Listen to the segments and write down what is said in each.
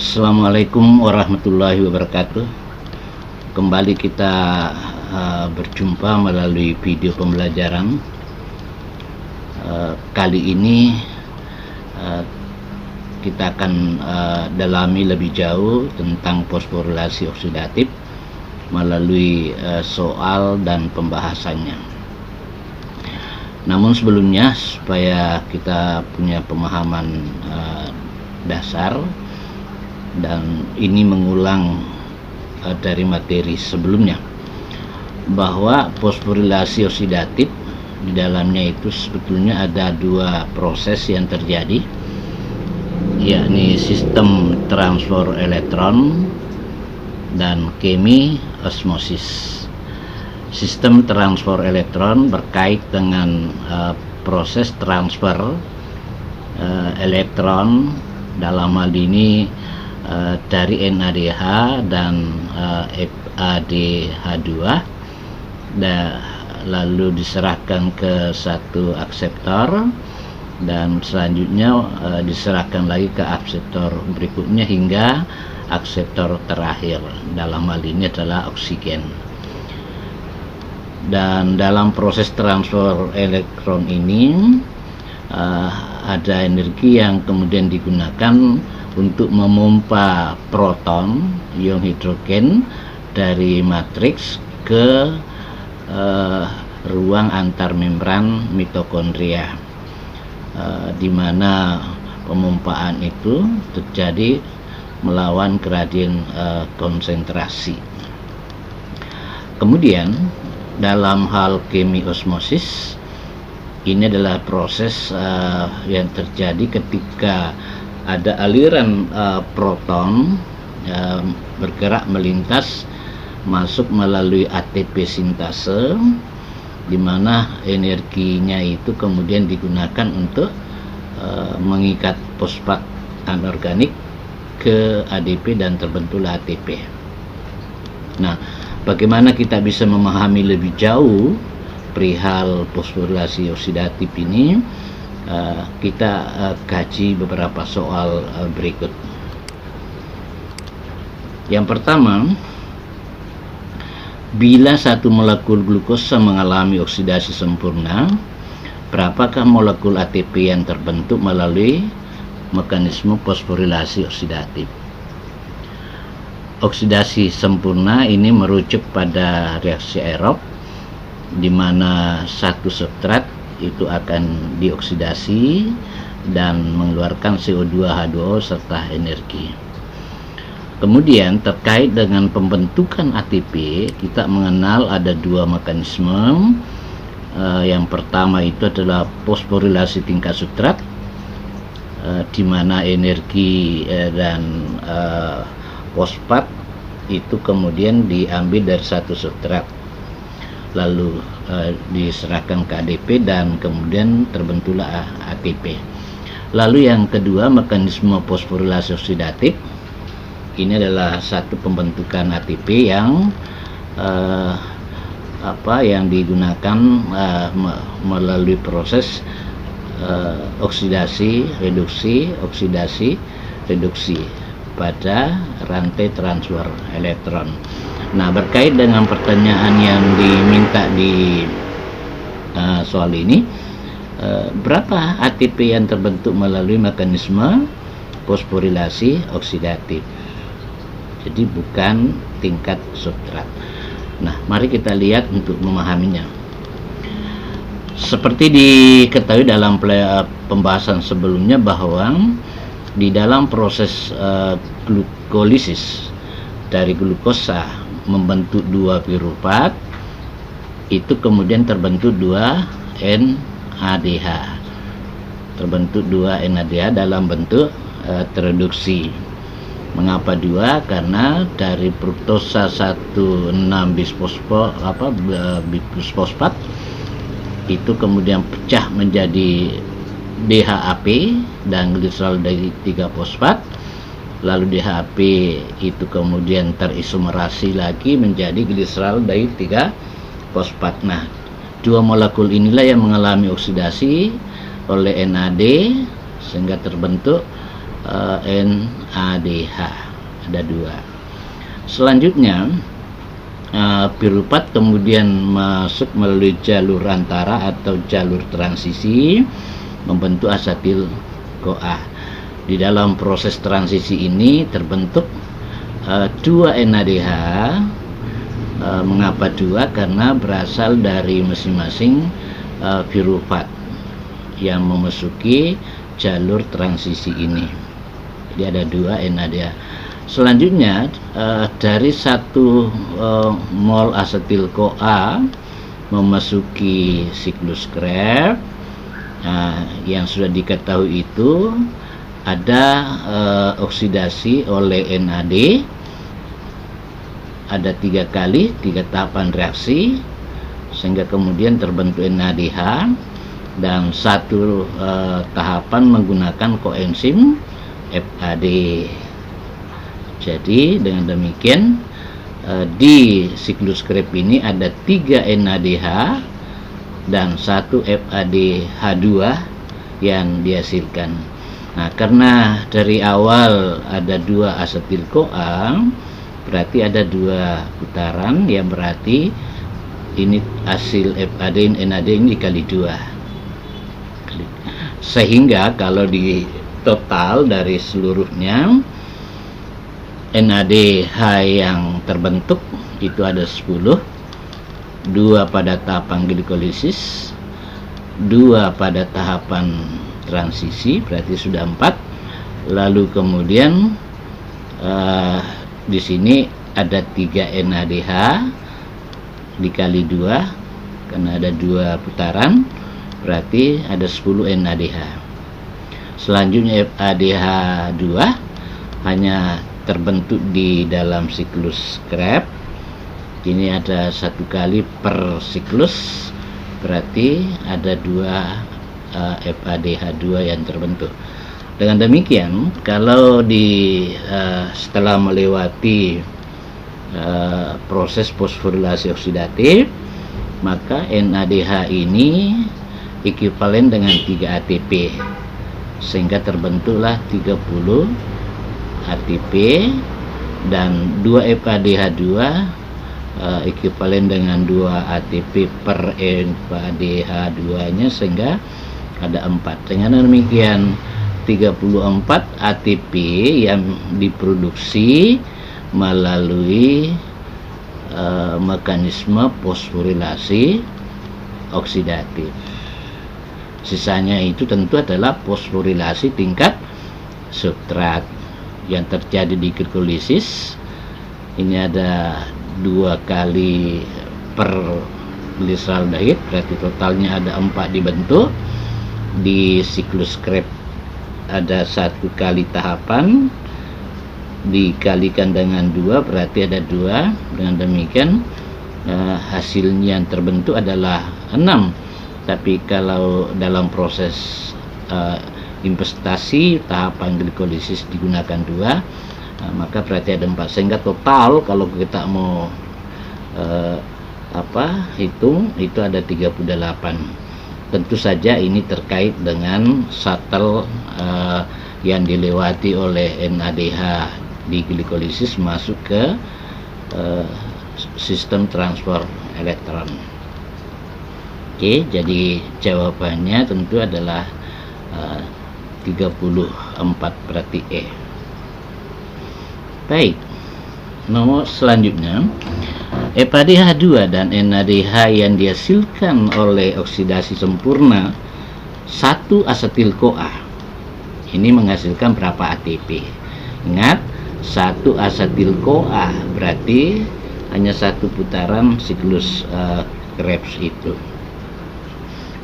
Assalamualaikum warahmatullahi wabarakatuh. Kembali kita berjumpa melalui video pembelajaran. Kali ini kita akan dalami lebih jauh tentang fosforilasi oksidatif melalui soal dan pembahasannya. Namun sebelumnya, supaya kita punya pemahaman dasar, dan ini mengulang dari materi sebelumnya, bahwa fosforilasi oksidatif di dalamnya itu sebetulnya ada dua proses yang terjadi, yakni sistem transfer elektron dan chemiosmosis. Sistem transfer elektron berkait dengan proses transfer elektron, dalam hal ini dari NADH dan FADH2, lalu diserahkan ke satu akseptor, dan selanjutnya diserahkan lagi ke akseptor berikutnya hingga akseptor terakhir, dalam hal ini adalah oksigen. Dan dalam proses transfer elektron ini ada energi yang kemudian digunakan untuk memompa proton ion hidrogen dari matriks ke ruang antar membran mitokondria, di mana pemompaan itu terjadi melawan gradien konsentrasi. Kemudian dalam hal chemiosmosis, ini adalah proses yang terjadi ketika ada aliran proton bergerak melintas masuk melalui ATP sintase, di mana energinya itu kemudian digunakan untuk mengikat fosfat anorganik ke ADP dan terbentuklah ATP. Nah, bagaimana kita bisa memahami lebih jauh perihal fosforilasi oksidatif ini? Kita kaji beberapa soal berikut. Yang pertama, bila satu molekul glukosa mengalami oksidasi sempurna, berapakah molekul ATP yang terbentuk melalui mekanisme fosforilasi oksidatif? Oksidasi sempurna ini merujuk pada reaksi aerob, di mana satu substrat itu akan dioksidasi dan mengeluarkan CO2, H2O serta energi. Kemudian terkait dengan pembentukan ATP, kita mengenal ada dua mekanisme. Yang pertama itu adalah fosforilasi tingkat substrat, di mana energi dan fosfat itu kemudian diambil dari satu substrat, lalu diserahkan ke ADP dan kemudian terbentuklah ATP. Lalu yang kedua, mekanisme fosforilasi oksidatif. Ini adalah satu pembentukan ATP yang yang digunakan melalui proses oksidasi reduksi pada rantai transfer elektron. Nah, berkait dengan pertanyaan yang diminta di soal ini, berapa ATP yang terbentuk melalui mekanisme fosforilasi oksidatif? Jadi bukan tingkat substrat. Nah, mari kita lihat untuk memahaminya. Seperti diketahui dalam pembahasan sebelumnya, bahwa di dalam proses glukolisis dari glukosa membentuk 2 piruvat, itu kemudian terbentuk 2 NADH. Terbentuk 2 NADH dalam bentuk tereduksi. Mengapa 2? Karena dari fruktosa 1,6 bisfosfat itu kemudian pecah menjadi DHAP dan gliseraldehyde 3 fosfat, lalu DHAP itu kemudian terisomerasi lagi menjadi gliseraldehyde 3 fosfat. Nah, dua molekul inilah yang mengalami oksidasi oleh NAD sehingga terbentuk NADH, ada 2. Selanjutnya piruvat kemudian masuk melalui jalur antara atau jalur transisi membentuk asetil CoA. Di dalam proses transisi ini terbentuk 2 NADH. Mengapa 2? Karena berasal dari masing-masing piruvat yang memasuki jalur transisi ini. Jadi ada 2 NADH. Selanjutnya dari 1 mol asetil CoA memasuki siklus Krebs. Yang sudah diketahui itu ada oksidasi oleh NAD, ada 3 kali, 3 tahapan reaksi, sehingga kemudian terbentuk NADH, dan 1 tahapan menggunakan koenzim FAD. Jadi dengan demikian di siklus Krebs ini ada 3 NADH dan 1 FADH2 yang dihasilkan. Nah, karena dari awal ada 2 asetil CoA, berarti ada 2 putaran, yang berarti ini hasil FAD NAD ini dikali 2. Sehingga kalau di total dari seluruhnya NADH yang terbentuk itu ada 10, 2 pada tahapan glikolisis, 2 pada tahapan transisi, berarti sudah 4. Lalu kemudian di sini ada 3 NADH dikali 2, karena ada 2 putaran, berarti ada 10 NADH. Selanjutnya FADH2 hanya terbentuk di dalam siklus Krebs. Ini ada 1 kali per siklus, berarti ada 2 FADH2 yang terbentuk. Dengan demikian, kalau setelah melewati proses fosforilasi oksidatif, maka NADH ini ekuivalen dengan 3 ATP, sehingga terbentuklah 30 ATP, dan 2 FADH2 ekuivalen dengan 2 ATP per FADH2 nya, sehingga ada 4. Dengan demikian 34 ATP yang diproduksi melalui mekanisme fosforilasi oksidatif. Sisanya itu tentu adalah fosforilasi tingkat substrat yang terjadi di glikolisis. Ini ada 2 kali per gliseraldehid, berarti totalnya ada 4 dibentuk. Di siklus Krebs ada 1 kali tahapan dikalikan dengan 2, berarti ada 2. Dengan demikian hasilnya yang terbentuk adalah 6. Tapi kalau dalam proses investasi tahapan glikolisis digunakan 2, maka berarti ada 4, sehingga total kalau kita mau hitung itu ada 38. Tentu saja ini terkait dengan shuttle yang dilewati oleh NADH di glikolisis masuk ke sistem transfer elektron. Oke, jadi jawabannya tentu adalah 34, berarti E. Baik, nomor selanjutnya, FADH2 dan NADH yang dihasilkan oleh oksidasi sempurna 1 asetil CoA ini menghasilkan berapa ATP? Ingat, 1 asetil CoA berarti hanya 1 putaran siklus Krebs itu.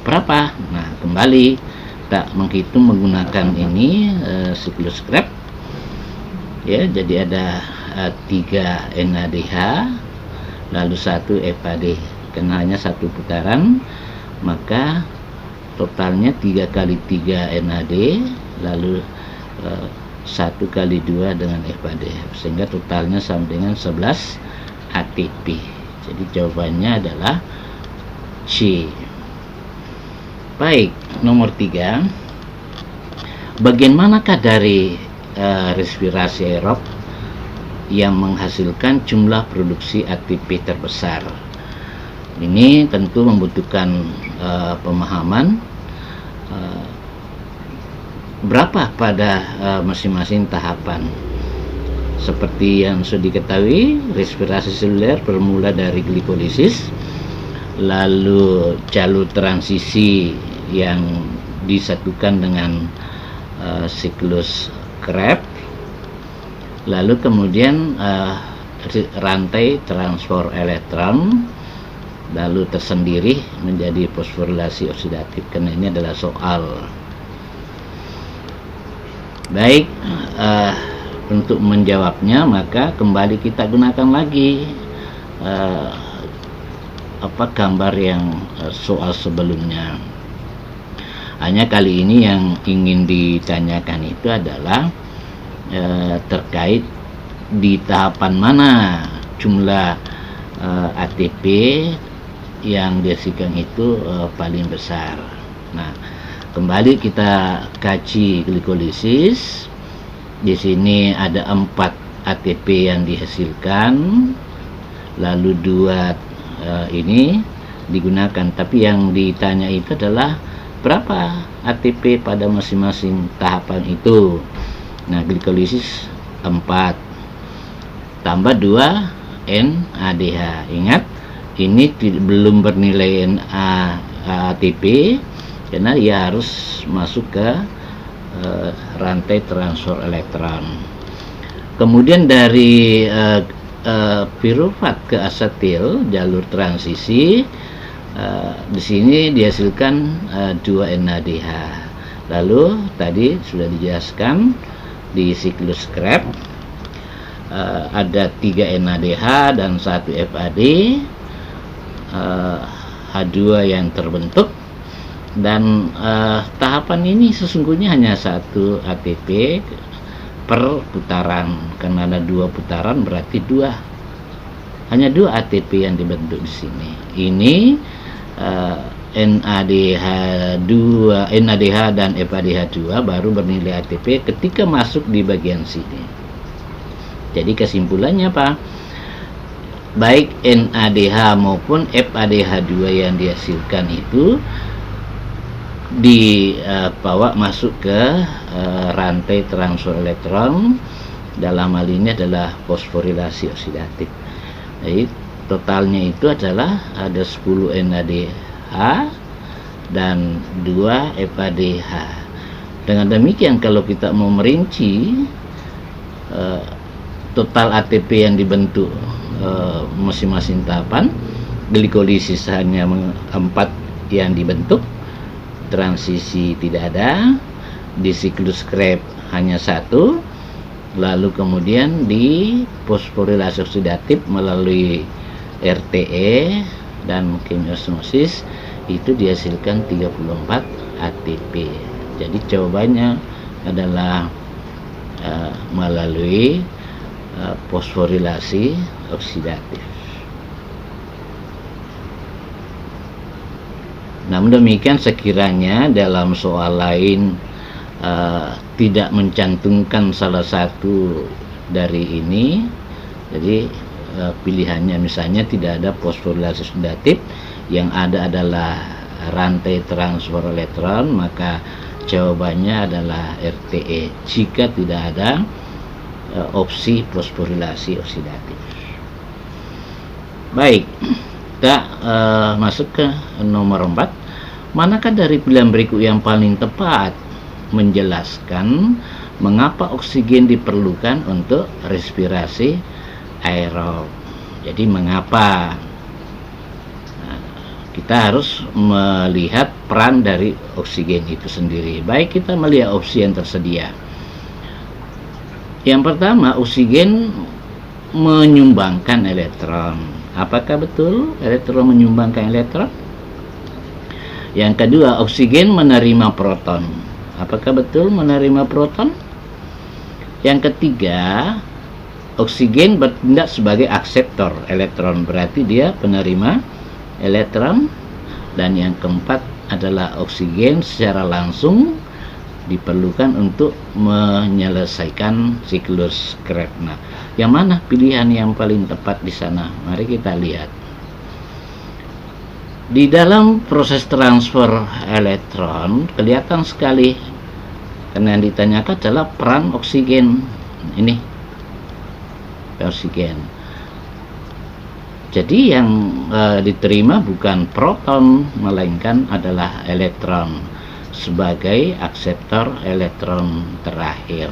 Berapa? Nah, kembali kita menghitung menggunakan ini siklus Krebs. Ya, jadi ada 3 NADH lalu 1 FAD, karena hanya 1 putaran, maka totalnya 3 kali 3 NAD lalu 1 kali 2 dengan FAD, sehingga totalnya sama dengan 11 ATP. Jadi jawabannya adalah C. Baik, nomor 3, bagaimanakah dari respirasi aerob yang menghasilkan jumlah produksi ATP terbesar. Ini tentu membutuhkan pemahaman berapa pada masing-masing tahapan. Seperti yang sudah diketahui, respirasi seluler bermula dari glikolisis, lalu jalur transisi yang disatukan dengan siklus Krebs, lalu kemudian rantai transfer elektron, lalu tersendiri menjadi fosforilasi oksidatif. Karena ini adalah soal. Baik, untuk menjawabnya maka kembali kita gunakan lagi gambar yang soal sebelumnya. Hanya kali ini yang ingin ditanyakan itu adalah terkait di tahapan mana jumlah ATP yang dihasilkan itu paling besar. Nah, kembali kita kaji glikolisis. Di sini ada 4 ATP yang dihasilkan, lalu 2 ini digunakan. Tapi yang ditanya itu adalah berapa ATP pada masing-masing tahapan itu. Nah, glikolisis 4 tambah 2 NADH. Ingat, ini belum bernilai ATP karena ia harus masuk ke rantai transfer elektron. Kemudian dari pirufat ke asetil, jalur transisi, di sini dihasilkan 2 NADH. Lalu tadi sudah dijelaskan di siklus Krebs ada 3 NADH dan 1 FAD, H2 yang terbentuk. Dan tahapan ini sesungguhnya hanya 1 ATP per putaran. Karena ada 2 putaran berarti hanya 2 ATP yang dibentuk di sini. Ini NADH dan FADH2 baru bernilai ATP ketika masuk di bagian sini. Jadi kesimpulannya apa? Baik NADH maupun FADH2 yang dihasilkan itu dibawa masuk ke rantai transfer elektron. Dalam hal ini adalah fosforilasi oksidatif. Jadi totalnya itu adalah ada 10 NADH dan 2 FADH. Dengan demikian kalau kita mau merinci total ATP yang dibentuk masing-masing tahapan, glikolisis hanya 4 yang dibentuk, transisi tidak ada, di siklus Krebs hanya 1, lalu kemudian di fosforilasi oksidatif melalui RTE dan kemiosmosis itu dihasilkan 34 ATP. Jadi jawabannya adalah melalui fosforilasi oksidatif. Namun demikian, sekiranya dalam soal lain tidak mencantumkan salah satu dari ini, jadi pilihannya misalnya tidak ada fosforilasi oksidatif, yang ada adalah rantai transfer elektron, maka jawabannya adalah RTE jika tidak ada opsi fosforilasi oksidatif. Baik, kita masuk ke nomor 4. Manakah dari pilihan berikut yang paling tepat menjelaskan mengapa oksigen diperlukan untuk respirasi aerob? Jadi mengapa? Nah, kita harus melihat peran dari oksigen itu sendiri. Baik, kita melihat opsi yang tersedia. Yang pertama, oksigen menyumbangkan elektron. Apakah betul elektron menyumbangkan elektron? Yang kedua, oksigen menerima proton. Apakah betul menerima proton? Yang ketiga, oksigen bertindak sebagai akseptor elektron, berarti dia penerima elektron. Dan yang keempat adalah oksigen secara langsung diperlukan untuk menyelesaikan siklus Krebs. Nah, yang mana pilihan yang paling tepat di sana? Mari kita lihat. Di dalam proses transfer elektron kelihatan sekali, karena yang ditanyakan adalah peran oksigen. Ini oksigen. Jadi yang diterima bukan proton, melainkan adalah elektron sebagai akseptor elektron terakhir,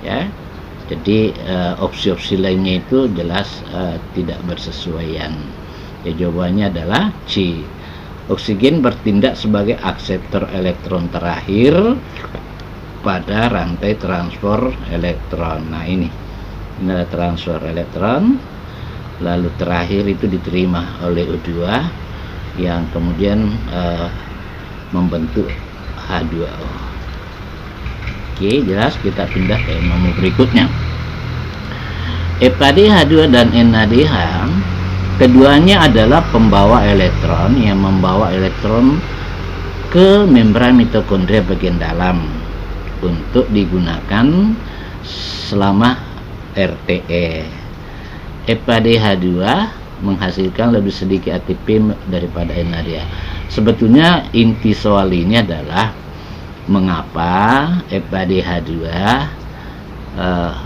ya. Jadi opsi-opsi lainnya itu jelas tidak bersesuaian. Ya, jawabannya adalah C. Oksigen bertindak sebagai akseptor elektron terakhir pada rantai transfer elektron. Nah, ini adalah transfer elektron, lalu terakhir itu diterima oleh O2 yang kemudian membentuk H2O. Oke, jelas. Kita pindah ke nomor berikutnya. EPAD H2 dan NADH, keduanya adalah pembawa elektron yang membawa elektron ke membran mitokondria bagian dalam untuk digunakan selama RTE. EPAD H2 menghasilkan lebih sedikit ATP daripada NADH. Sebetulnya inti soal ini adalah mengapa EPAD H2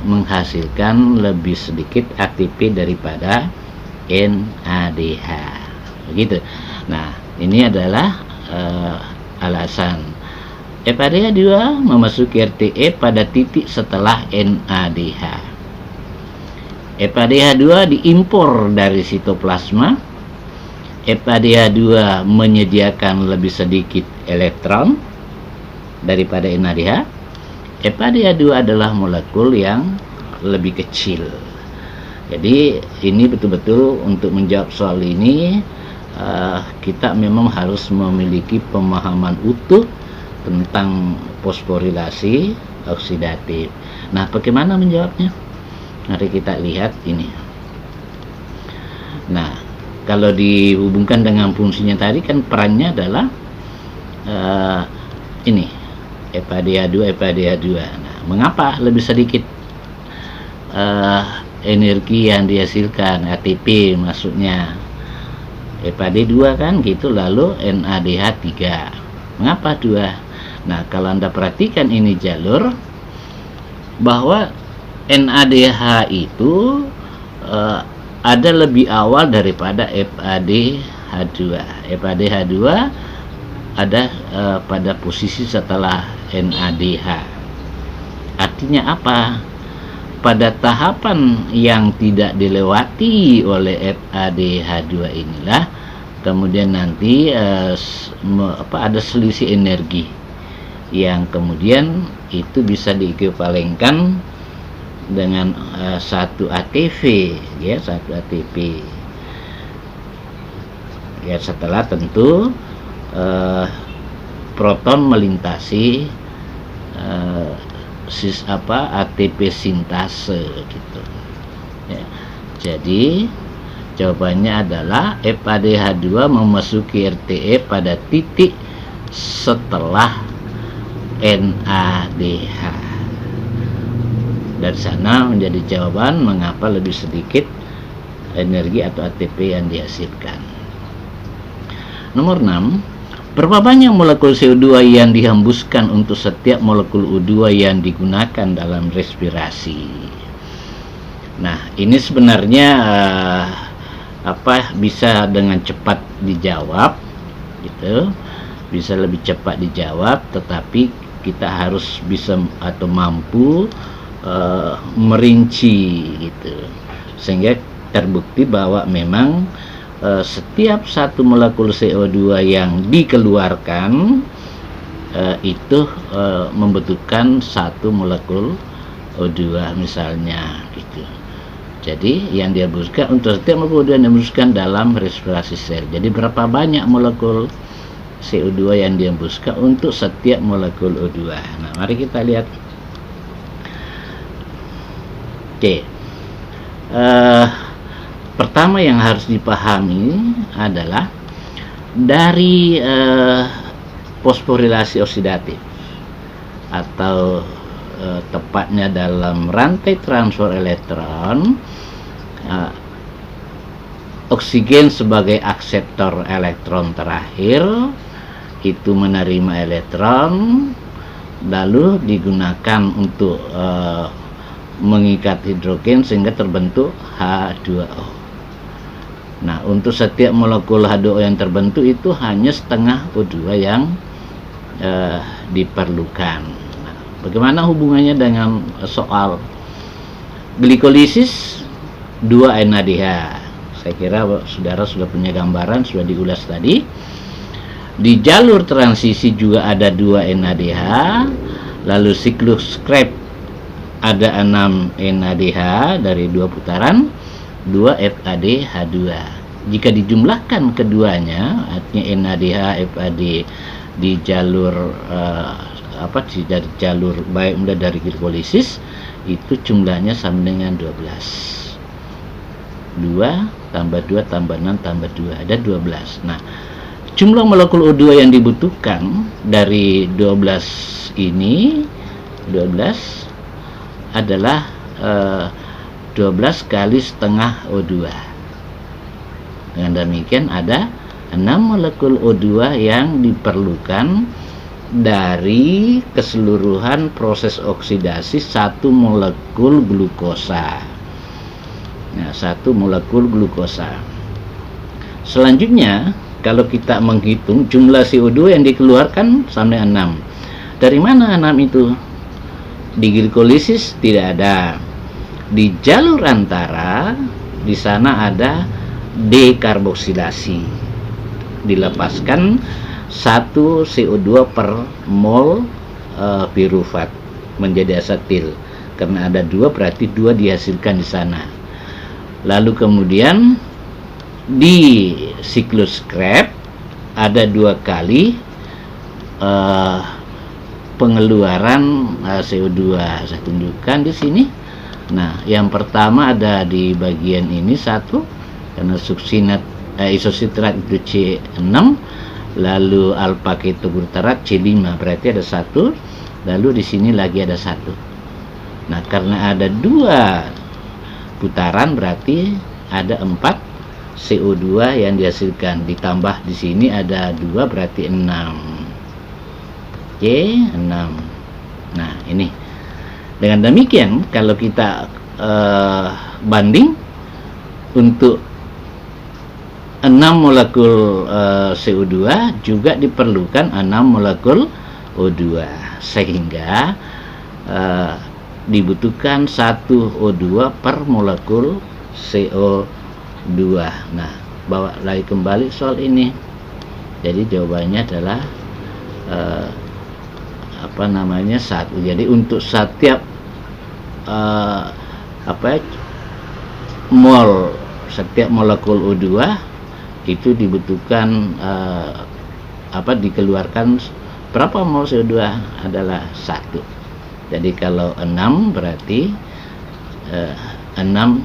menghasilkan lebih sedikit ATP daripada NADH, begitu. Nah, ini adalah alasan. EPAD H2 memasuki RTE pada titik setelah NADH. EPAD H2 diimpor dari sitoplasma. EPAD H2 menyediakan lebih sedikit elektron daripada NADH. EPAD H2 adalah molekul yang lebih kecil. Jadi ini betul-betul untuk menjawab soal ini kita memang harus memiliki pemahaman utuh tentang fosforilasi oksidatif. Nah, bagaimana menjawabnya? Mari kita lihat ini. Nah, kalau dihubungkan dengan fungsinya tadi kan perannya adalah ini EPAD H2, EPAD H2. Nah, mengapa lebih sedikit energi yang dihasilkan, ATP maksudnya? EPAD 2 kan gitu, lalu NADH 3. Mengapa 2? Nah, kalau Anda perhatikan ini jalur, bahwa NADH itu ada lebih awal daripada EPAD H2. EPAD H2 ada pada posisi setelah NADH. Artinya apa? Pada tahapan yang tidak dilewati oleh EPAD H2 inilah kemudian nanti ada selisih energi yang kemudian itu bisa diekuivalenkan dengan 1 ATP, ya, 1 ATP. Ya, setelah tentu proton melintasi ATP sintase gitu. Ya. Jadi jawabannya adalah EPAD H2 memasuki RTE pada titik setelah NADH. Dari sana menjadi jawaban mengapa lebih sedikit energi atau ATP yang dihasilkan. Nomor 6, berapa banyak molekul CO2 yang dihembuskan untuk setiap molekul O2 yang digunakan dalam respirasi? Nah, ini sebenarnya bisa dengan cepat dijawab gitu. Bisa lebih cepat dijawab, tetapi kita harus bisa atau mampu merinci gitu, sehingga terbukti bahwa memang setiap satu molekul CO2 yang dikeluarkan itu membutuhkan satu molekul O2 misalnya gitu. Jadi yang dihembuskan untuk setiap molekul O2 yang dihembuskan dalam respirasi sel. Jadi berapa banyak molekul CO2 yang dihembuskan untuk setiap molekul O2. Nah, mari kita lihat. Oke. Pertama yang harus dipahami adalah dari fosforilasi oksidatif. atau tepatnya dalam rantai transfer elektron, oksigen sebagai akseptor elektron terakhir itu menerima elektron, lalu digunakan untuk mengikat hidrogen sehingga terbentuk H2O. Nah, untuk setiap molekul H2O yang terbentuk itu hanya setengah O2 yang diperlukan. Nah, bagaimana hubungannya dengan soal glikolisis 2 NADH? Saya kira saudara sudah punya gambaran, sudah diulas tadi. Di jalur transisi juga ada 2 NADH, lalu siklus Krebs ada 6 NADH dari 2 putaran, 2 FADH2. Jika dijumlahkan keduanya, artinya NADH, FAD di jalur di jalur baik mulai dari glikolisis, itu jumlahnya sama dengan 12. 2 tambah 2 tambah 6 tambah 2, ada 12. Nah, jumlah molekul O2 yang dibutuhkan dari 12 ini, 12 adalah 12 kali setengah O2. Dengan demikian ada 6 molekul O2 yang diperlukan dari keseluruhan proses oksidasi 1 molekul glukosa. Nah, 1 molekul glukosa. Selanjutnya, kalau kita menghitung jumlah CO2 yang dikeluarkan sampai 6. Dari mana 6 itu? Di glikolisis tidak ada. Di jalur antara, di sana ada dekarboksilasi. Dilepaskan 1 CO2 per mol pirufat menjadi asetil. Karena ada 2, berarti 2 dihasilkan di sana. Lalu kemudian di siklus Krebs ada 2 kali pengeluaran CO2. Saya tunjukkan di sini. Nah, yang pertama ada di bagian ini 1, karena suksinat isositrat itu C6, lalu alfa ketoglutarat C5, berarti ada 1. Lalu di sini lagi ada 1. Nah, karena ada 2 putaran, berarti ada 4 CO2 yang dihasilkan. Ditambah di sini ada 2, berarti 6. C6. Nah, ini. Dengan demikian, kalau kita banding untuk 6 molekul CO2 juga diperlukan 6 molekul O2, sehingga dibutuhkan 1 O2 per molekul CO2. Nah, bawa lagi kembali soal ini. Jadi jawabannya adalah 1. Jadi untuk setiap mol, setiap molekul O2 itu dibutuhkan dikeluarkan berapa mol CO2 adalah 1. Jadi kalau 6 berarti 6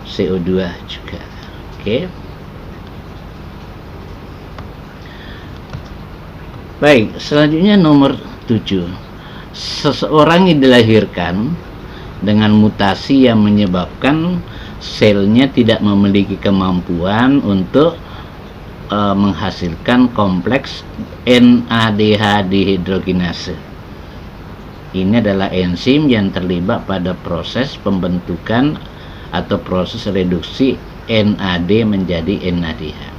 CO2 juga. Oke. Baik, selanjutnya nomor 7. Seseorang yang dilahirkan dengan mutasi yang menyebabkan selnya tidak memiliki kemampuan untuk menghasilkan kompleks NADH dehidrogenase. Ini adalah enzim yang terlibat pada proses pembentukan atau proses reduksi NAD menjadi NADH.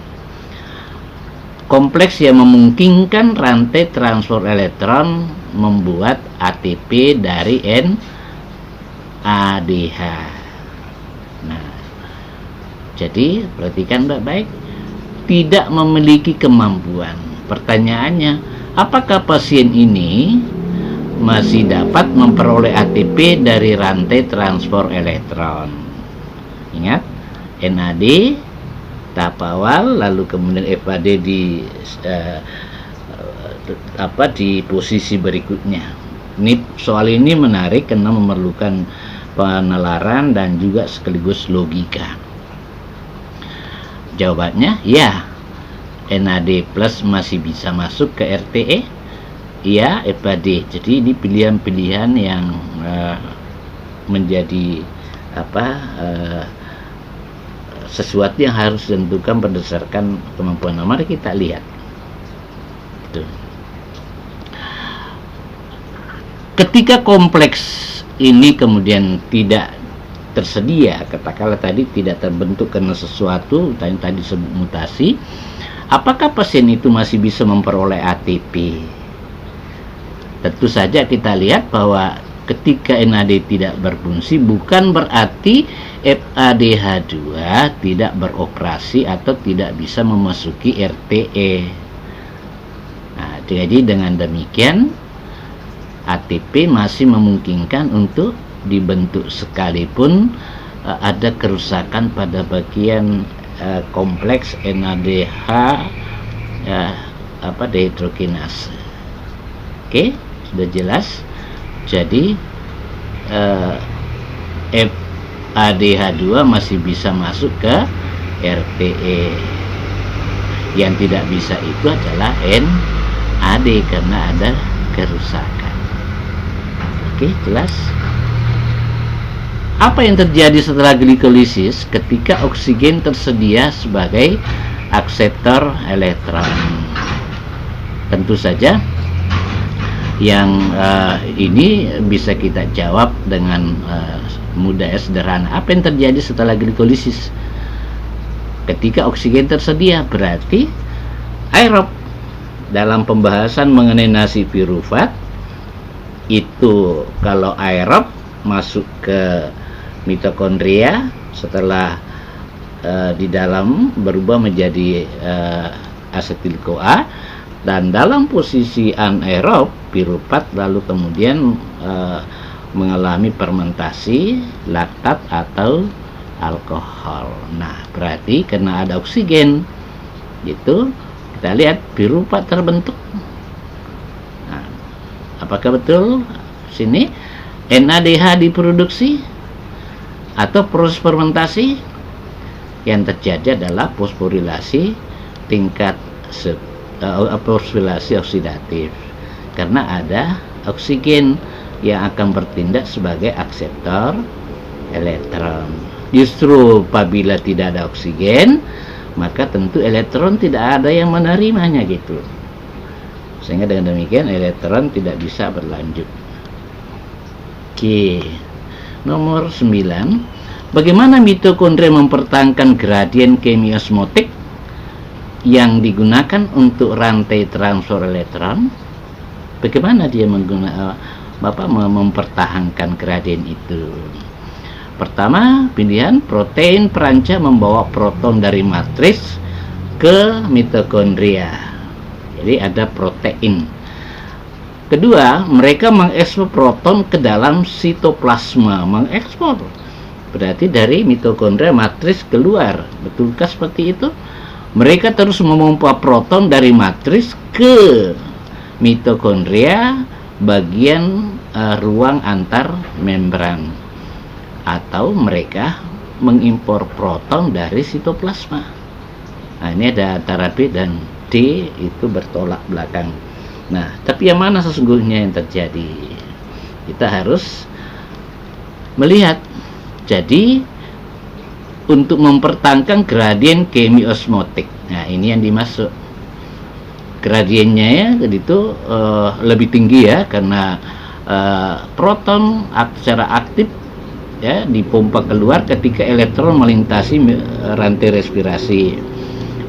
Kompleks yang memungkinkan rantai transfer elektron membuat ATP dari NADH. Nah, jadi perhatikan baik-baik, tidak memiliki kemampuan. Pertanyaannya, apakah pasien ini masih dapat memperoleh ATP dari rantai transfer elektron? Ingat, NAD tahap awal, lalu kemudian FAD di posisi berikutnya. Soal ini menarik karena memerlukan penalaran dan juga sekaligus logika. Jawabannya ya, NAD plus masih bisa masuk ke RTE, ya FAD. Jadi ini pilihan-pilihan yang menjadi sesuatu yang harus ditentukan berdasarkan kemampuan. Mari kita lihat. Ketika kompleks ini kemudian tidak tersedia, katakanlah tadi tidak terbentuk karena sesuatu yang tadi sebut mutasi, apakah pasien itu masih bisa memperoleh ATP? Tentu saja kita lihat bahwa ketika NAD tidak berfungsi bukan berarti FADH2 tidak beroperasi atau tidak bisa memasuki RTE. Nah, jadi dengan demikian ATP masih memungkinkan untuk dibentuk sekalipun ada kerusakan pada bagian kompleks NADH dehidrogenase. Oke, sudah jelas. Jadi FADH2 masih bisa masuk ke RTE. Yang tidak bisa itu adalah NAD karena ada kerusakan. Oke, jelas. Apa yang terjadi setelah glikolisis ketika oksigen tersedia sebagai akseptor elektron? Tentu saja yang ini bisa kita jawab dengan mudah, sederhana. Apa yang terjadi setelah glikolisis? Ketika oksigen tersedia berarti aerob. Dalam pembahasan mengenai nasi pirufat itu, kalau aerob masuk ke mitokondria setelah di dalam berubah menjadi asetil-CoA, dan dalam posisi anaerob pirufat lalu kemudian mengalami fermentasi laktat atau alkohol. Nah, berarti karena ada oksigen itu kita lihat pirufat terbentuk. Nah, apakah betul sini NADH diproduksi atau proses fermentasi? Yang terjadi adalah fosforilasi tingkat fosforilasi oksidatif, karena ada oksigen yang akan bertindak sebagai akseptor elektron. Justru apabila tidak ada oksigen, maka tentu elektron tidak ada yang menerimanya gitu, sehingga dengan demikian elektron tidak bisa berlanjut. Oke, nomor 9, bagaimana mitokondria mempertahankan gradien kemiosmotik yang digunakan untuk rantai transfer elektron? Bagaimana dia mempertahankan gradien itu? Pertama, pilihan protein perancang membawa proton dari matris ke mitokondria. Jadi ada protein. Kedua, mereka mengekspor proton ke dalam sitoplasma. Mengekspor berarti dari mitokondria matris keluar. Betulkah seperti itu? Mereka terus memompa proton dari matris ke mitokondria bagian ruang antar membran, atau mereka mengimpor proton dari sitoplasma. Nah, ini ada antara B dan D itu bertolak belakang. Nah, tapi yang mana sesungguhnya yang terjadi? Kita harus melihat. Jadi untuk mempertahankan gradien kemiosmotik. Nah, ini yang dimaksud. Gradiennya ya itu lebih tinggi ya, karena proton secara aktif ya dipompa keluar ketika elektron melintasi rantai respirasi.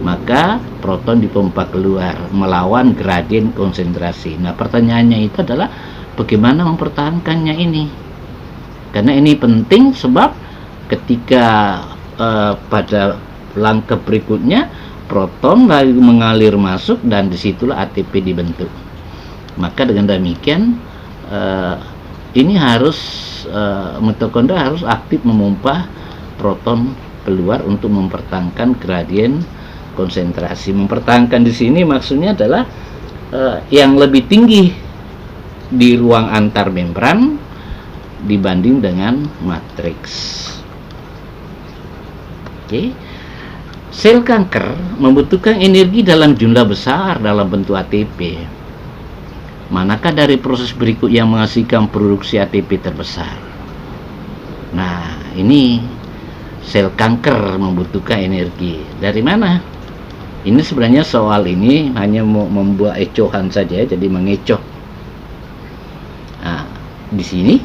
Maka proton dipompa keluar melawan gradien konsentrasi. Nah, pertanyaannya itu adalah bagaimana mempertahankannya ini? Karena ini penting sebab ketika pada langkah berikutnya proton lagi mengalir masuk dan disitulah ATP dibentuk. Maka dengan demikian ini harus mitokondria harus aktif memompa proton keluar untuk mempertahankan gradien konsentrasi. Mempertahankan di sini maksudnya adalah yang lebih tinggi di ruang antar membran dibanding dengan matriks. Oke. Sel kanker membutuhkan energi dalam jumlah besar dalam bentuk ATP. manakah dari proses berikut yang menghasilkan produksi ATP terbesar? Nah, ini sel kanker membutuhkan energi. Dari mana? Ini sebenarnya soal ini hanya mau membuat ecohan saja, jadi mengecoh. Nah, di sini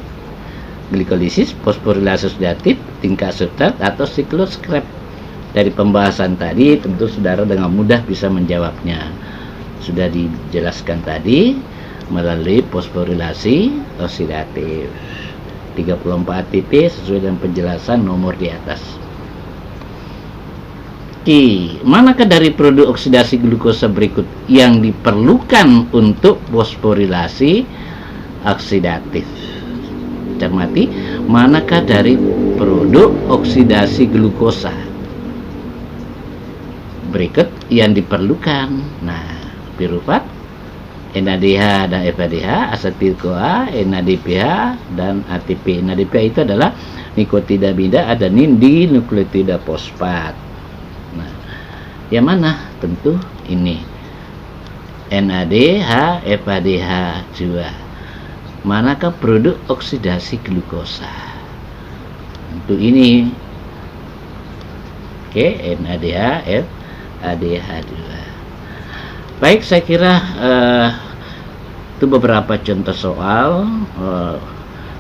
glikolisis, fosforilase oksidatif, tingkat substrat atau siklus Krebs. Dari pembahasan tadi tentu saudara dengan mudah bisa menjawabnya. Sudah dijelaskan tadi melalui fosforilasi oksidatif 34 ATP sesuai dengan penjelasan nomor di atas. Manakah dari produk oksidasi glukosa berikut yang diperlukan untuk fosforilasi oksidatif? Cermati, manakah dari produk oksidasi glukosa berikut yang diperlukan? Nah, piruvat, NADH dan FADH, asetil-CoA, NADPH dan ATP. NADPH itu adalah nikotidamida adenin dinukleotida fosfat. Nah, yang mana? Tentu ini NADH, FADH juga. Manakah produk oksidasi glukosa? Tentu ini. Oke, NADH, FADH juga. Baik, saya kira itu beberapa contoh soal.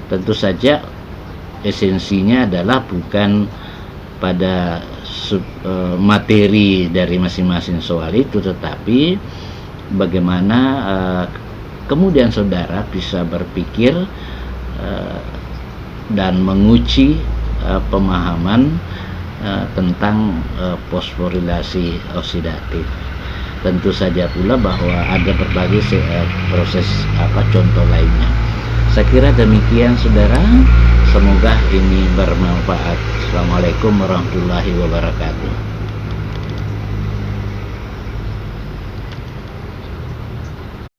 Tentu saja esensinya adalah bukan pada materi dari masing-masing soal itu, tetapi bagaimana kemudian saudara bisa berpikir dan menguji pemahaman tentang fosforilasi oksidatif. Tentu saja pula bahwa ada berbagai proses contoh lainnya. Saya kira demikian saudara, semoga ini bermanfaat. Assalamualaikum warahmatullahi wabarakatuh.